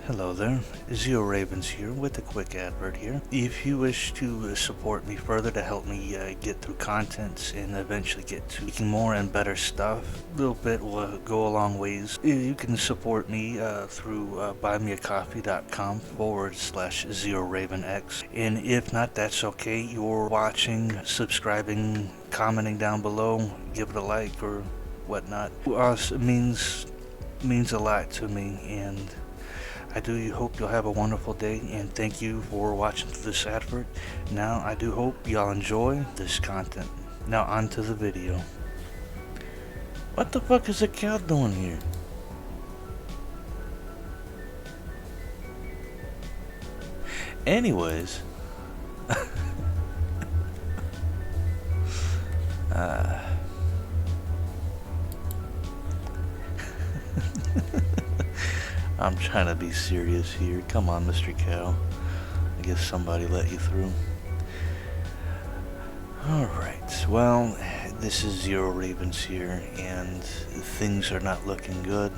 Hello there, Zero Ravens here with a quick advert here. If you wish to support me further to help me get through contents and eventually get to making more and better stuff, a little bit will go a long ways. You can support me through buymeacoffee.com/ZeroRavenX. And if not, that's okay. You're watching, subscribing, commenting down below, give it a like or whatnot. It means a lot to me, and I do hope you'll have a wonderful day, and thank you for watching this advert. Now, I do hope y'all enjoy this content. Now, on to the video. What the fuck is a cow doing here? Anyways. I'm trying to be serious here. Come on, Mr. Cow. I guess somebody let you through. Alright, well, this is Zero Ravens here, and things are not looking good.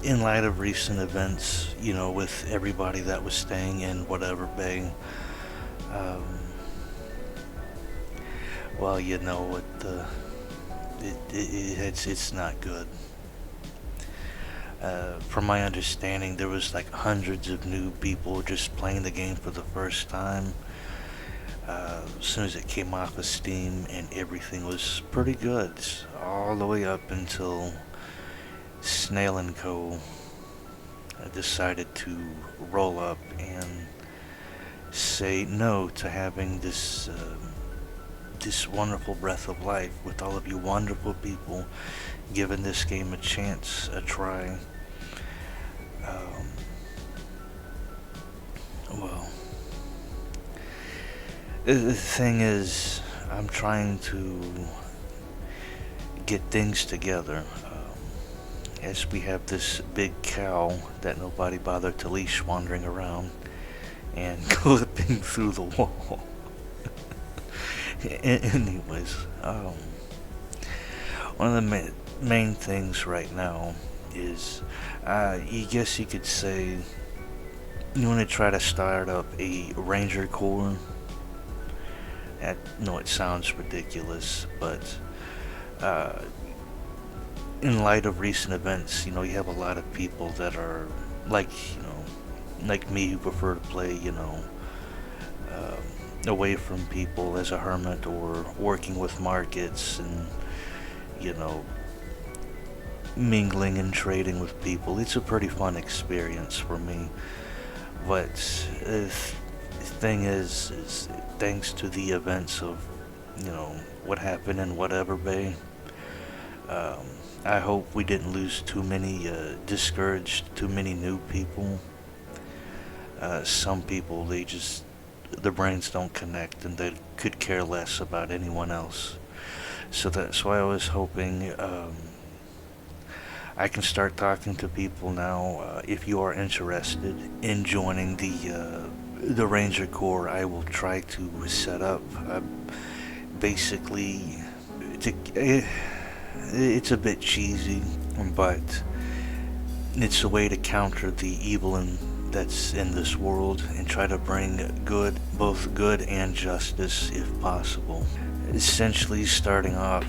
In light of recent events, you know, with everybody that was staying in whatever bay, well, you know what, it's not good. From my understanding, there was like hundreds of new people just playing the game for the first time. As soon as it came off of Steam, and everything was pretty good, all the way up until Snail & Co. decided to roll up and say no to having this wonderful breath of life with all of you wonderful people giving this game a chance, a try. Well, the thing is, I'm trying to get things together. As we have this big cow that nobody bothered to leash wandering around and clipping through the wall. Anyways, one of the main things right now is, I guess you could say, you want to try to start up a Ranger Corps. No, it sounds ridiculous, but in light of recent events, you know, you have a lot of people that are like, you know, like me, who prefer to play, you know, away from people as a hermit, or working with markets and, you know, mingling and trading with people. It's a pretty fun experience for me. But the thing is thanks to the events of, you know, what happened in whatever bay, I hope we didn't lose too many, discouraged too many new people. Some people, their brains don't connect, and they could care less about anyone else. So that's why I was hoping I can start talking to people now. If you are interested in joining the Ranger Corps, I will try to set up basically, it's a bit cheesy, but it's a way to counter the evil that's in this world, and try to bring both good and justice if possible. Essentially, starting off,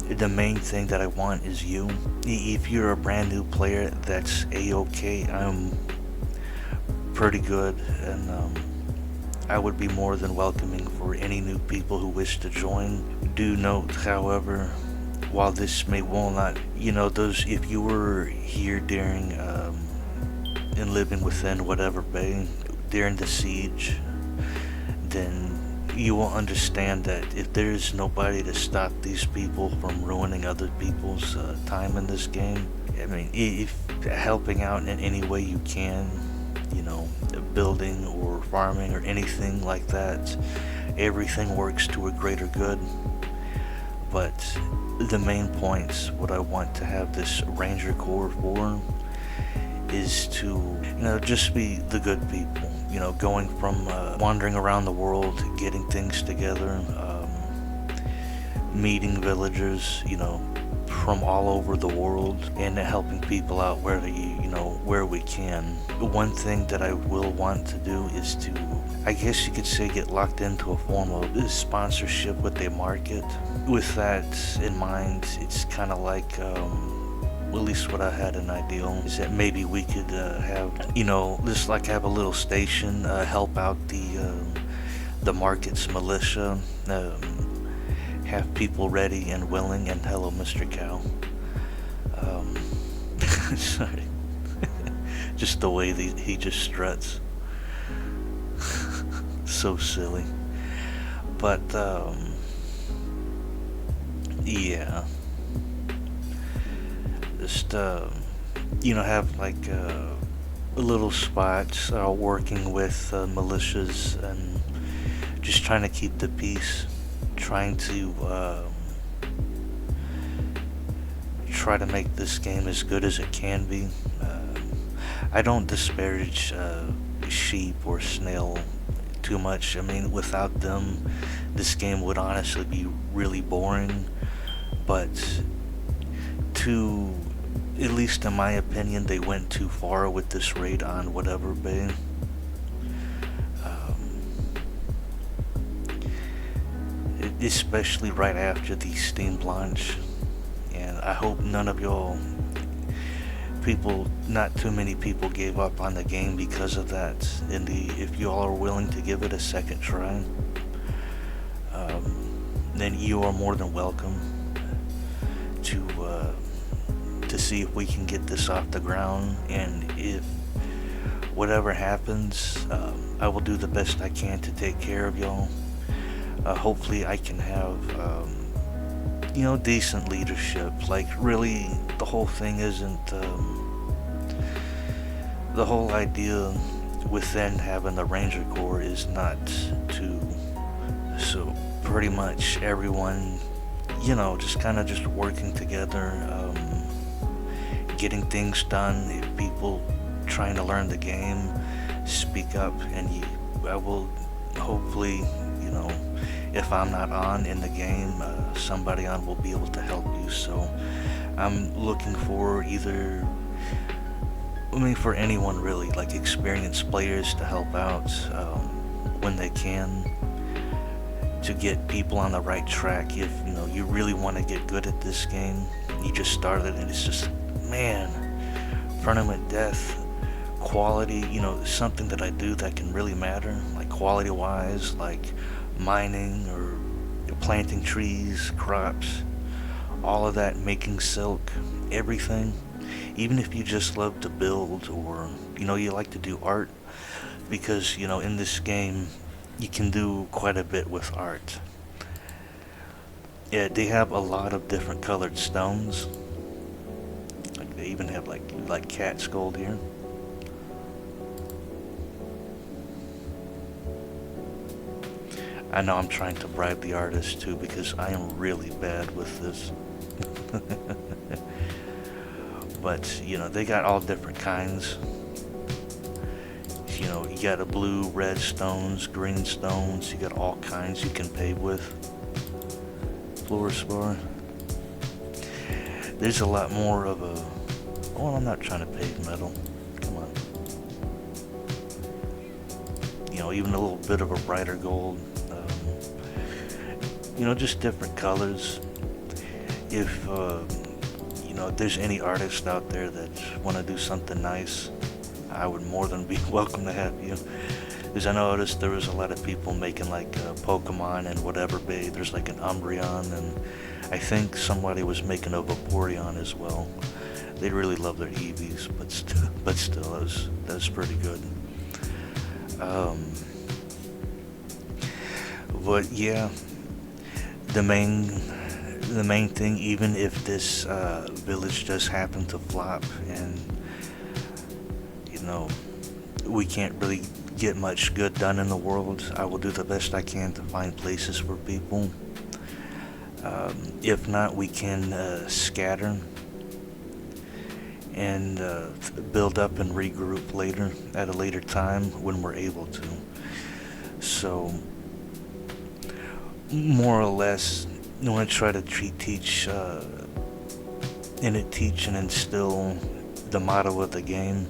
the main thing that I want is you. If you're a brand new player, that's a-okay. I'm pretty good, and I would be more than welcoming for any new people who wish to join. Do note, however, while this will not, you know, if you were here during and living within whatever bay during the siege, then you will understand that if there's nobody to stop these people from ruining other people's time in this game, I mean, if helping out in any way you can, you know, building or farming or anything like that, everything works to a greater good. But the main points, what I want to have this Ranger Corps for, is to, you know, just be the good people, you know, going from wandering around the world, getting things together, meeting villagers, you know, from all over the world and helping people out where where we can. One thing that I will want to do is to, I guess you could say, get locked into a form of sponsorship with a market. With that in mind, it's kind of like, at least what I had an idea on is that maybe we could have, just like have a little station, help out the market's militia, have people ready and willing, and hello, Mr. Cow. Um, sorry. Just the way he just struts. So silly. But, yeah. Just, have like little spots working with militias and just trying to keep the peace, trying to try to make this game as good as it can be. I don't disparage sheep or snail too much. I mean, without them, this game would honestly be really boring. But at least in my opinion, they went too far with this raid on whatever bay. Especially right after the Steam launch, and I hope none of y'all not too many people gave up on the game because of that. If y'all are willing to give it a second try, then you are more than welcome to see if we can get this off the ground. And if whatever happens, I will do the best I can to take care of y'all. Hopefully I can have, decent leadership. Like, really, the whole thing isn't, the whole idea within having the Ranger Corps is not to, so pretty much everyone, just kind of just working together, getting things done. If people trying to learn the game, speak up, and I will hopefully, if I'm not on in the game, somebody on will be able to help you. So I'm looking for for anyone really, like experienced players to help out when they can, to get people on the right track. If you really want to get good at this game, you just started and it's just, man, tournament death, quality, something that I do that can really matter, like quality wise, like mining or planting trees, crops, all of that, making silk, everything. Even if you just love to build, or you like to do art, because in this game you can do quite a bit with art. Yeah, they have a lot of different colored stones. Like they even have like cat's gold here. I know I'm trying to bribe the artist too, because I am really bad with this. But, they got all different kinds. You got a blue, red stones, green stones, you got all kinds you can pave with. Fluorspar. There's a lot more of a... Oh, I'm not trying to pave metal. Come on. Even a little bit of a brighter gold. Just different colors. If there's any artists out there that want to do something nice, I would more than be welcome to have you. Because I noticed there was a lot of people making like Pokemon and whatever bay. There's like an Umbreon, and I think somebody was making a Vaporeon as well. They really love their Eevees, but still, that was pretty good. But yeah, the main thing, even if this village does happen to flop and we can't really get much good done in the world, I will do the best I can to find places for people. If not, we can scatter and build up and regroup later, at a later time when we're able to. So more or less, I want to try to teach and it teach and instill the motto of the game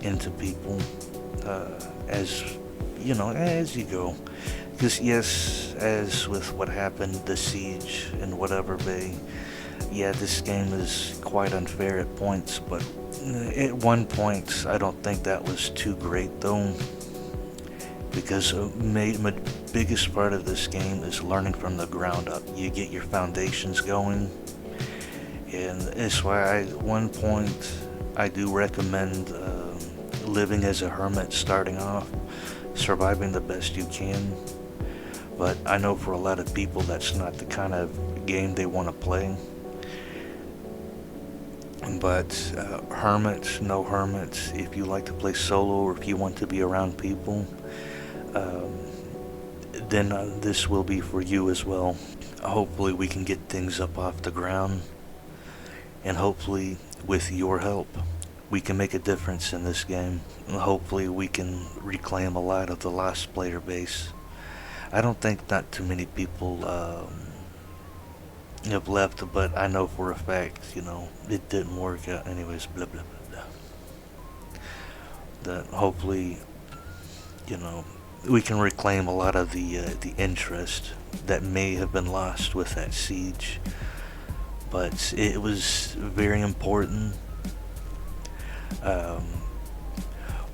into people, as as you go. Because yes, as with what happened, the siege in whatever bay, yeah, this game is quite unfair at points, but at one point, I don't think that was too great though, because my biggest part of this game is learning from the ground up. You get your foundations going, and that's why at one point I do recommend living as a hermit starting off, surviving the best you can. But I know for a lot of people that's not the kind of game they want to play. But hermits, no hermits, if you like to play solo or if you want to be around people, um, then this will be for you as well. Hopefully we can get things up off the ground, and hopefully with your help we can make a difference in this game. Hopefully we can reclaim a lot of the lost player base. I don't think not too many people have left, but I know for a fact, it didn't work out. Anyways, blah blah blah blah. That hopefully, you know, we can reclaim a lot of the interest that may have been lost with that siege. But it was very important. Um,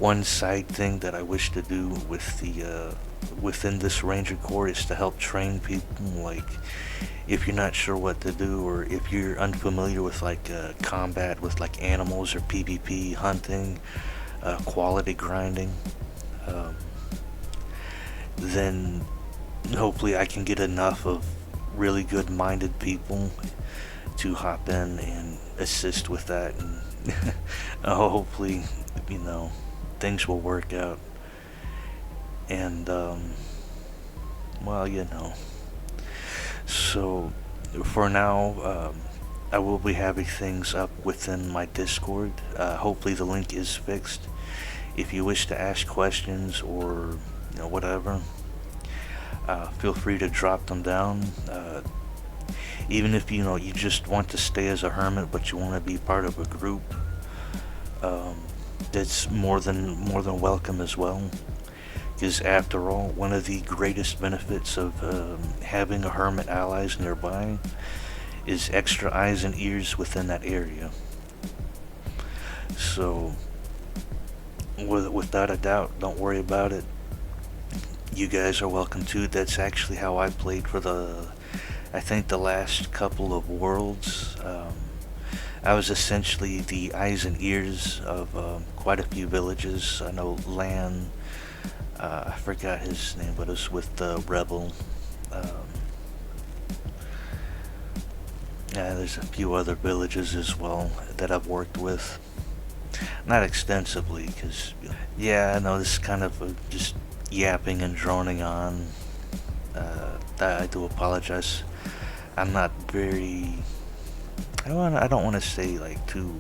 One side thing that I wish to do with the within this Ranger Corps is to help train people. Like, if you're not sure what to do, or if you're unfamiliar with like combat with like animals or PvP hunting, quality grinding, um, then hopefully I can get enough of really good-minded people to hop in and assist with that, and hopefully, you know, things will work out. And well, so for now, I will be having things up within my Discord. Hopefully the link is fixed. If you wish to ask questions or whatever, feel free to drop them down. Even if you just want to stay as a hermit, but you want to be part of a group, that's more than welcome as well. Because after all, one of the greatest benefits of having a hermit allies nearby is extra eyes and ears within that area. So, without a doubt, don't worry about it. You guys are welcome too. That's actually how I played for I think the last couple of worlds. I was essentially the eyes and ears of quite a few villages. I know I forgot his name, but it was with the Rebel. Yeah, there's a few other villages as well that I've worked with. Not extensively, because, yeah, I know this is kind of just yapping and droning on. I do apologize. I'm not very... I don't want to say, like, too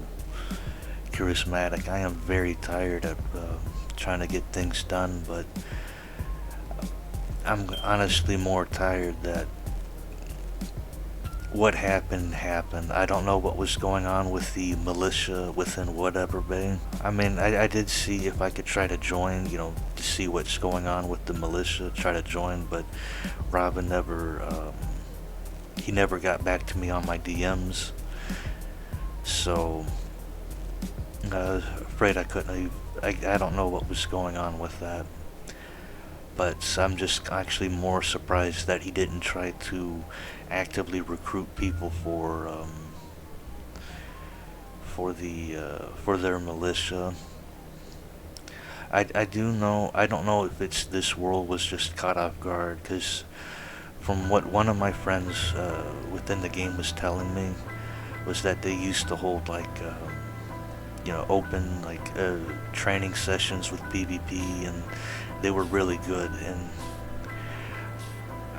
charismatic. I am very tired of trying to get things done, but I'm honestly more tired that what happened. I don't know what was going on with the militia within whatever bay. I mean, I did see if I could try to join, to see what's going on with the militia, try to join, but Robin he never got back to me on my DMs. So, I was afraid I couldn't, I don't know what was going on with that. But I'm just actually more surprised that he didn't try to actively recruit people for their militia. I do know, I don't know if it's this world was just caught off guard, because from what one of my friends within the game was telling me, was that they used to hold like open like training sessions with PvP, and they were really good, and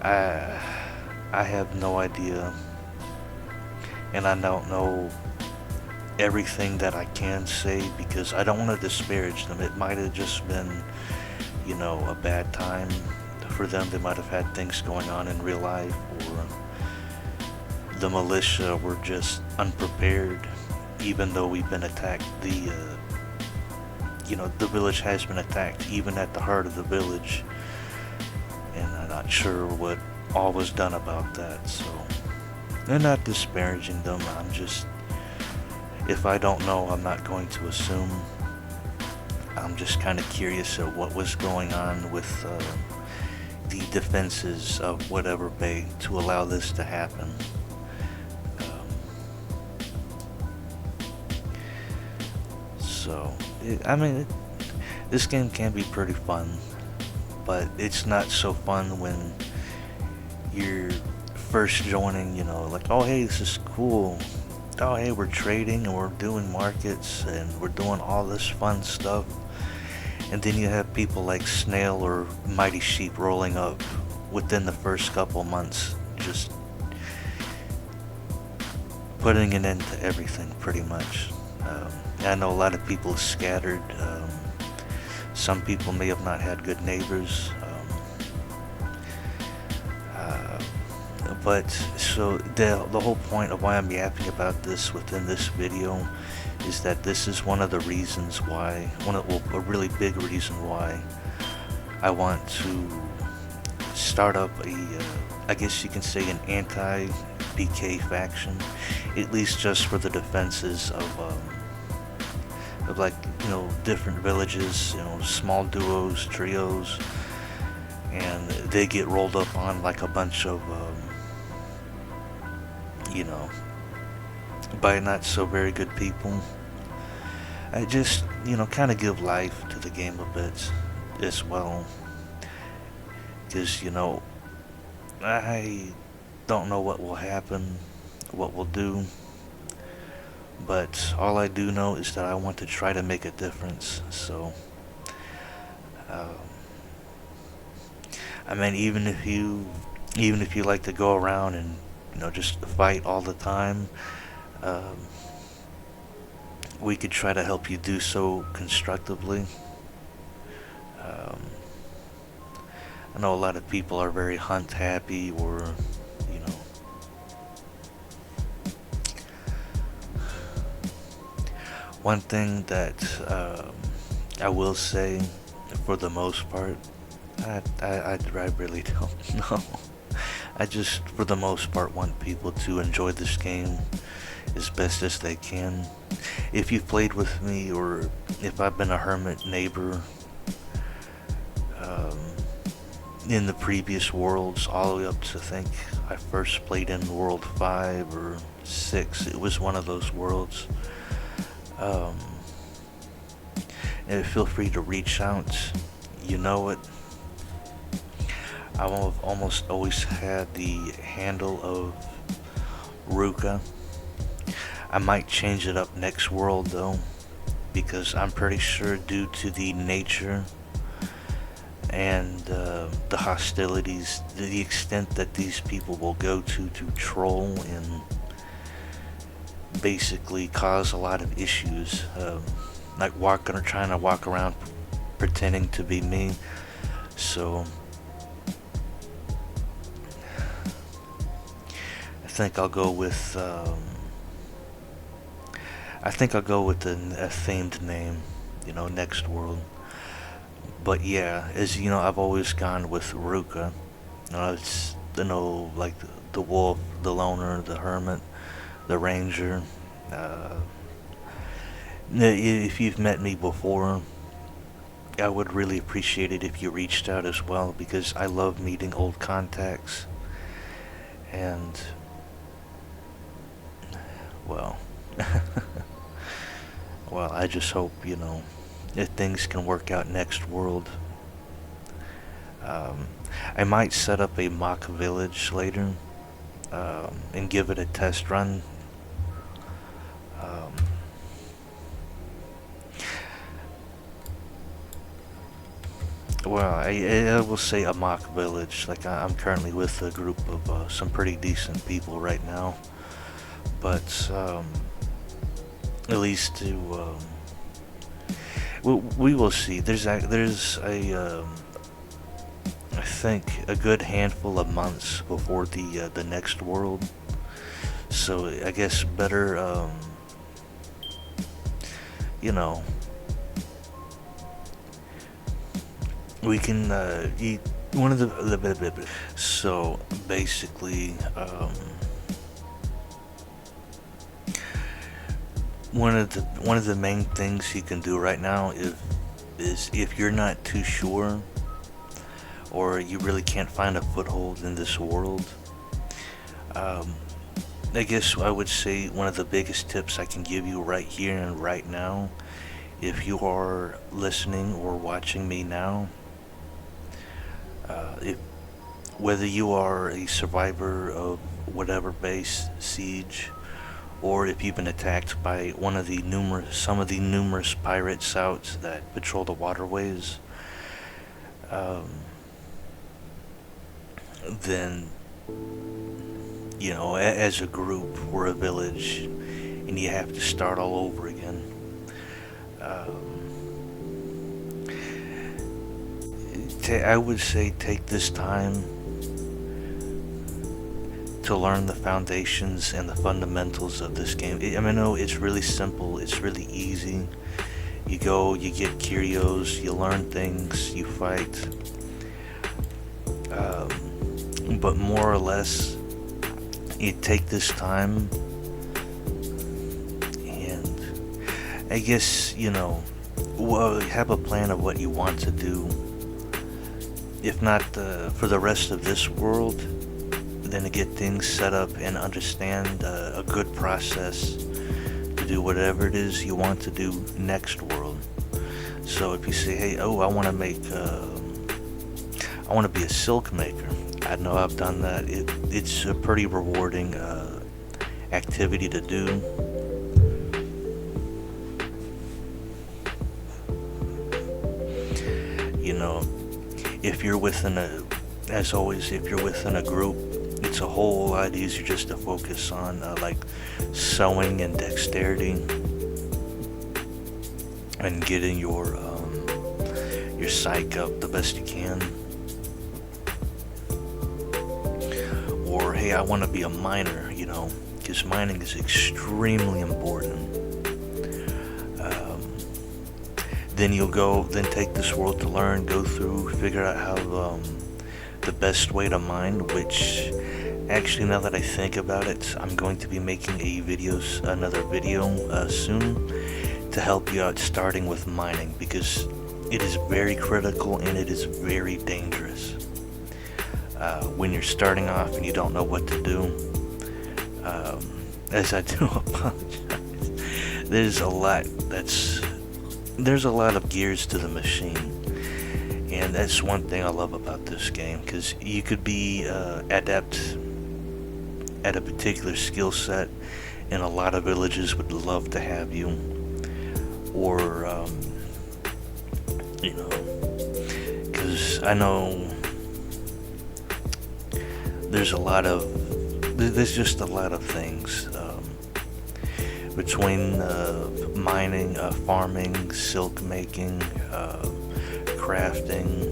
I have no idea, and I don't know everything that I can say, because I don't want to disparage them. It might have just been a bad time for them. They might have had things going on in real life, or the militia were just unprepared, even though we've been attacked. The village has been attacked, even at the heart of the village, and I'm not sure what all was done about that. So, I'm not disparaging them. If I don't know, I'm not going to assume. I'm just kind of curious at what was going on with the defenses of whatever bay to allow this to happen. This game can be pretty fun, but it's not so fun when you're first joining, like, oh hey, this is cool. Oh hey, we're trading and we're doing markets and we're doing all this fun stuff. And then you have people like Snail or Mighty Sheep rolling up within the first couple months, just putting an end to everything pretty much. I know a lot of people scattered. Some people may have not had good neighbors. But so the whole point of why I'm yapping about this within this video is that this is one of the reasons why, a really big reason why I want to start up I guess you can say an anti-PK faction, at least just for the defenses of like, different villages, small duos, trios, and they get rolled up on like a bunch of, by not so very good people. I just, kind of give life to the game a bit as well. Because, I don't know what will happen, what we'll do. But all I do know is that I want to try to make a difference. So, even if you like to go around and just fight all the time, we could try to help you do so constructively. I know a lot of people are very hunt happy, or one thing that I will say, for the most part, I really don't know. I just, for the most part, want people to enjoy this game as best as they can. If you've played with me, or if I've been a hermit neighbor in the previous worlds, all the way up to, I think I first played in World 5 or 6, it was one of those worlds. And feel free to reach out. I've almost always had the handle of Ruka. I might change it up next world though, because I'm pretty sure, due to the nature and the hostilities, the extent that these people will go to troll and basically cause a lot of issues, like trying to walk around pretending to be me. So I think I'll go with a themed name, next world. But yeah, as I've always gone with Ruka. It's like the wolf, the loner, the hermit, the ranger. If you've met me before, I would really appreciate it if you reached out as well, because I love meeting old contacts. And well, I just hope, if things can work out next world. I might set up a mock village later, and give it a test run. I will say a mock village. Like, I'm currently with a group of some pretty decent people right now, but at least to we will see. There's a I think a good handful of months before the next world, So I guess better, you know, we can eat one of the. So basically, one of the main things you can do right now is if you're not too sure or you really can't find a foothold in this world. Um, I guess I would say one of the biggest tips I can give you right here and right now, if you are listening or watching me now, if whether you are a survivor of whatever base, siege, or if you've been attacked by some of the numerous pirates out that patrol the waterways, um, then as a group or a village, and you have to start all over again. I would say take this time to learn the foundations and the fundamentals of this game. I know it's really simple, it's really easy. You go, you get curios, you learn things, you fight. But more or less, you take this time, and I guess, have a plan of what you want to do. If not for the rest of this world, then to get things set up and understand a good process to do whatever it is you want to do next world. So if you say, hey, I want to be a silk maker. I know I've done that. It's a pretty rewarding activity to do. If you're within if you're within a group, it's a whole lot easier just to focus on like sewing and dexterity and getting your psych up the best you can. Or hey, I want to be a miner, because mining is extremely important. Then take this world to learn, go through, figure out how the best way to mine, which actually, now that I think about it, I'm going to be making another video soon to help you out starting with mining, because it is very critical and it is very dangerous. When you're starting off and you don't know what to do, as I do apologize, there's a lot of gears to the machine, and that's one thing I love about this game, because you could be adept at a particular skill set, and a lot of villages would love to have you, or because I know there's just a lot of things between mining, farming, silk making, crafting.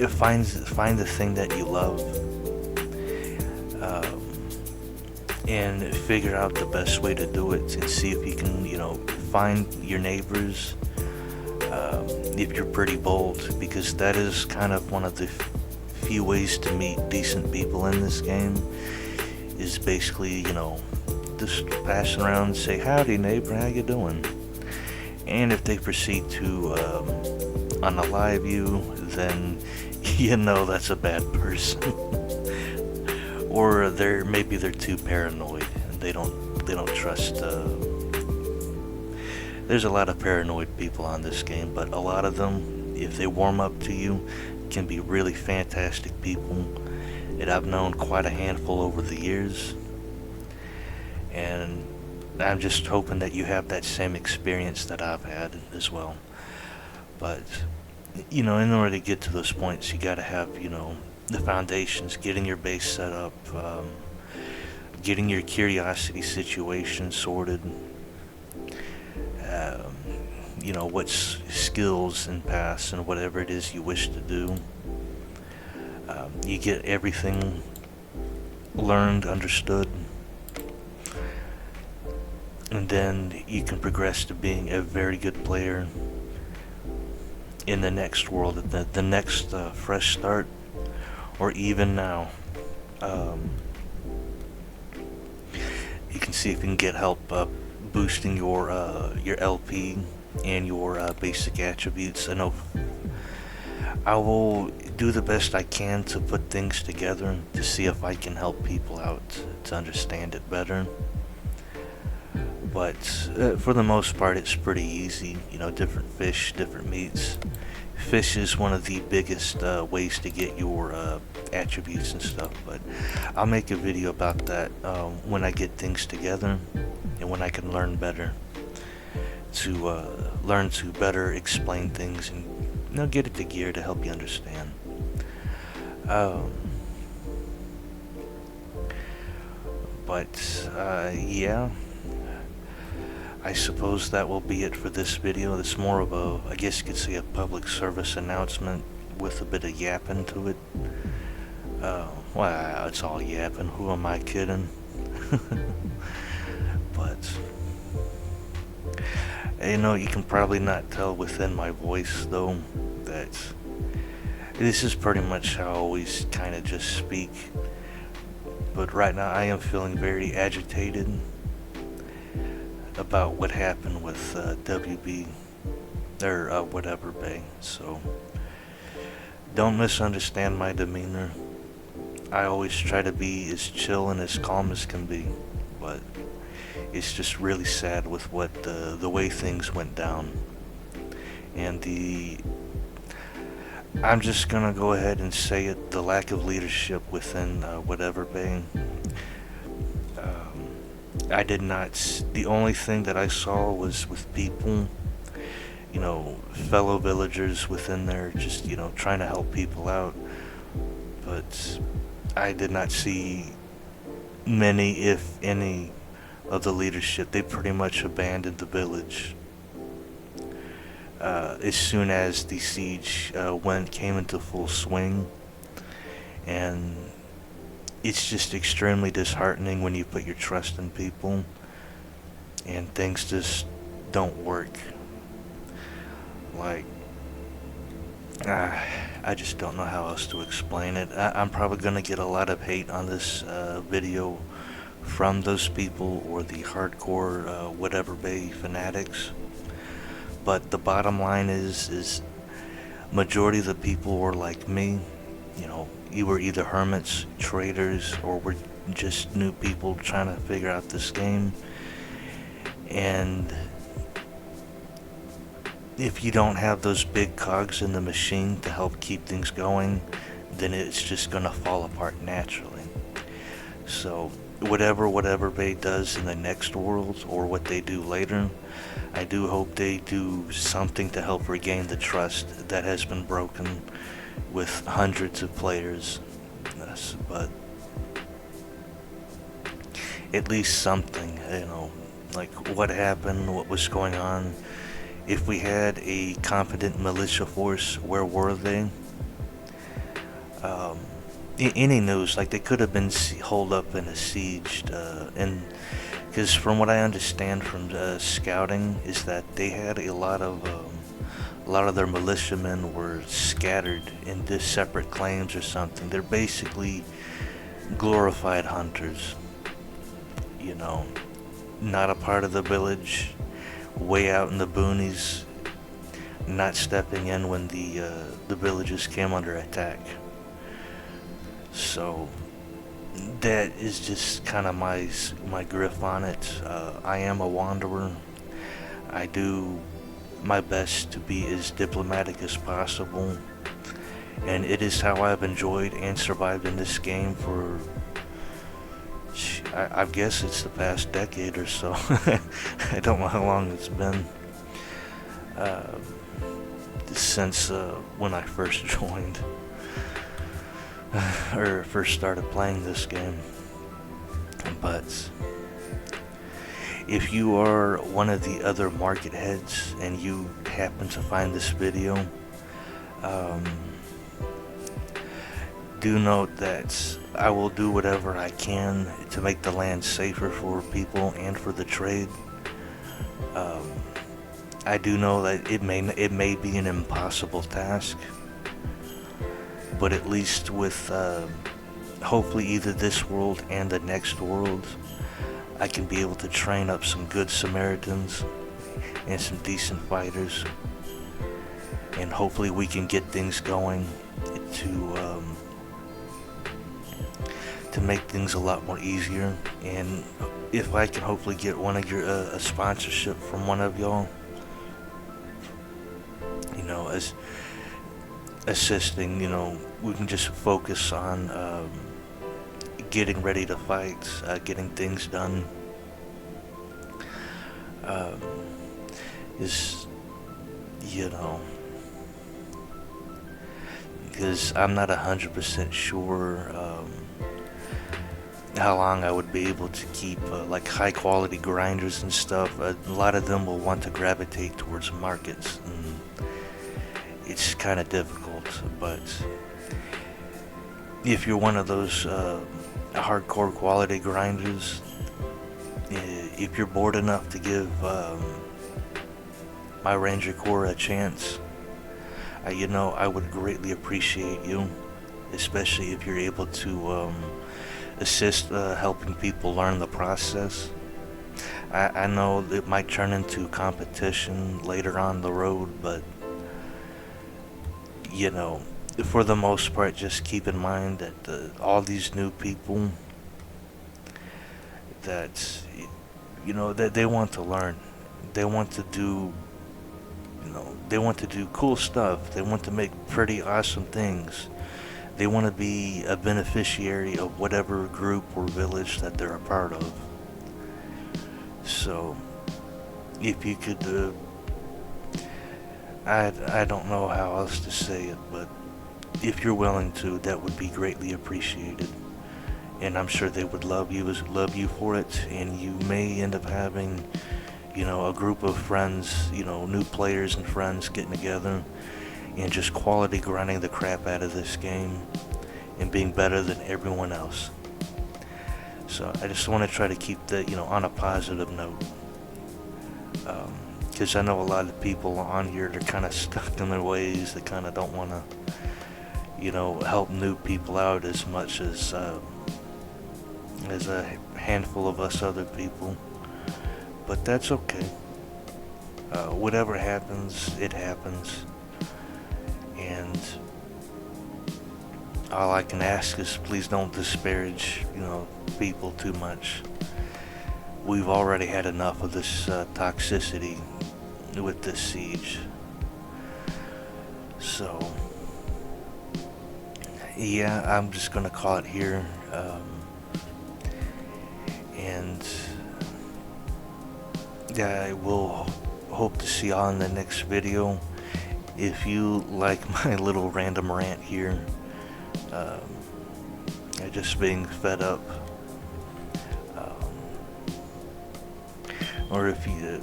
Find the thing that you love, and figure out the best way to do it, and see if you can, find your neighbors. If you're pretty bold, because that is kind of one of the few ways to meet decent people in this game, is basically, just passing around and say, howdy neighbor, how you doing? And if they proceed to unalive you, then that's a bad person. Or maybe they're too paranoid and they don't trust. There's a lot of paranoid people on this game, but a lot of them, if they warm up to you, can be really fantastic people. And I've known quite a handful over the years, and I'm just hoping that you have that same experience that I've had as well. But in order to get to those points, you got to have the foundations, getting your base set up, getting your curiosity situation sorted, what skills and paths and whatever it is you wish to do. You get everything learned, understood, and then you can progress to being a very good player in the next world, the next fresh start, or even now. Um, you can see if you can get help boosting your LP and your basic attributes. I know I will do the best I can to put things together to see if I can help people out to understand it better. But for the most part, it's pretty easy. You know, different fish, different meats. Fish is one of the biggest ways to get your attributes and stuff, but I'll make a video about that when I get things together and when I can learn better to learn to better explain things and, you know, get it to gear to help you understand. Yeah, I suppose that will be it for this video. It's more of a, I guess you could say, a public service announcement with a bit of yapping to it. Well, it's all yapping. Who am I kidding? But, you know, you can probably not tell within my voice, though, that this is pretty much how I always kind of just speak. But right now I am feeling very agitated about what happened with WB, or whatever Bay. So don't misunderstand my demeanor. I always try to be as chill and as calm as can be, but it's just really sad with what the way things went down. And I'm just gonna go ahead and say it, the lack of leadership within whatever Bay. I did not, the only thing that I saw was with people, you know, fellow villagers within there, just, you know, trying to help people out. But I did not see many, if any, of the leadership. They pretty much abandoned the village as soon as the siege came into full swing. And it's just extremely disheartening when you put your trust in people and things just don't work. Like, I just don't know how else to explain it. I'm probably gonna get a lot of hate on this video from those people, or the hardcore whatever Bay fanatics. But the bottom line is majority of the people were like me. You know, you were either hermits, traders, or were just new people trying to figure out this game. And if you don't have those big cogs in the machine to help keep things going, then it's just gonna fall apart naturally. So whatever Bay does in the next world, or what they do later, I do hope they do something to help regain the trust that has been broken with hundreds of players. Yes, but at least something, you know, like what happened, what was going on. If we had a competent militia force, where were they? Any news, like they could have been holed up and besieged, and because from what I understand from scouting is that they had a lot of their militiamen were scattered into separate claims or something. They're basically glorified hunters, you know, not a part of the village, way out in the boonies, not stepping in when the villages came under attack. So that is just kind of my griff on it. I am a wanderer. I do my best to be as diplomatic as possible, and it is how I've enjoyed and survived in this game for, I guess it's the past decade or so. I don't know how long it's been since when I first joined or first started playing this game. But if you are one of the other market heads and you happen to find this video, do note that I will do whatever I can to make the land safer for people and for the trade. Um, I do know that it may be an impossible task, but at least with hopefully either this world and the next world, I can be able to train up some good Samaritans and some decent fighters, and hopefully we can get things going to um, to make things a lot more easier. And if I can hopefully get one of your a sponsorship from one of y'all, as assisting, we can just focus on getting ready to fight, getting things done. Um, is you know because I'm not 100% sure how long I would be able to keep like high quality grinders and stuff. A lot of them will want to gravitate towards markets, and it's kind of difficult. But if you're one of those hardcore quality grinders, if you're bored enough to give my Ranger Corps a chance, I would greatly appreciate you, especially if you're able to assist helping people learn the process. I know it might turn into competition later on the road, but for the most part, just keep in mind that all these new people that that they want to learn, they want to do they want to do cool stuff. They want to make pretty awesome things. They want to be a beneficiary of whatever group or village that they're a part of. So, if you could, I don't know how else to say it, but if you're willing to, that would be greatly appreciated. And I'm sure they would love you for it, and you may end up having, a group of friends, new players and friends getting together and just quality grinding the crap out of this game and being better than everyone else. So I just want to try to keep that, on a positive note. Because I know a lot of people on here, they're kind of stuck in their ways. They kind of don't want to, help new people out as much as a handful of us other people. But that's okay. Whatever happens, it happens. And all I can ask is please don't disparage, people too much. We've already had enough of this toxicity with this siege. So, yeah, I'm just gonna call it here. And yeah, I will hope to see y'all in the next video. If you like my little random rant here, just being fed up, or if you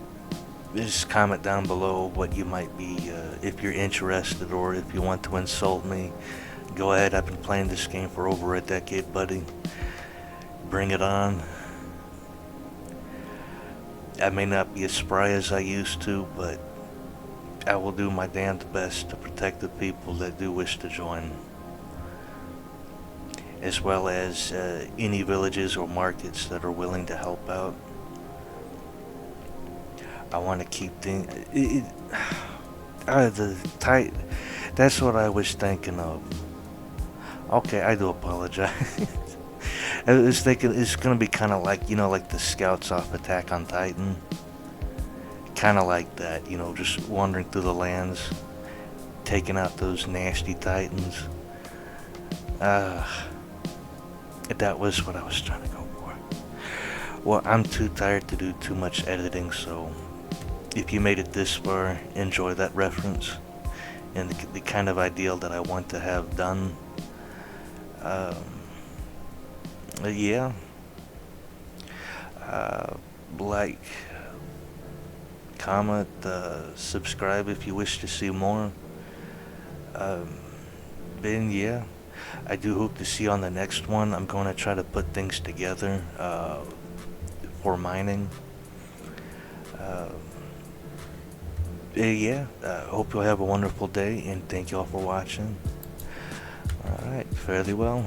just comment down below what you might be, if you're interested, or if you want to insult me, go ahead. I've been playing this game for over a decade, buddy. Bring it on. I may not be as spry as I used to, but I will do my damned best to protect the people that do wish to join, as well as any villages or markets that are willing to help out. I want to keep things. That's what I was thinking of. Okay, I do apologize. I was thinking it's gonna be kind of like, like the scouts off Attack on Titan. Kind of like that, just wandering through the lands, taking out those nasty titans. That was what I was trying to go for. Well, I'm too tired to do too much editing, so if you made it this far, enjoy that reference and the kind of ideal that I want to have done. Yeah. Like, comment, subscribe if you wish to see more. Then yeah, I do hope to see you on the next one. I'm going to try to put things together for mining. Uh, yeah, hope you'll have a wonderful day, and thank you all for watching. Alright, fairly well.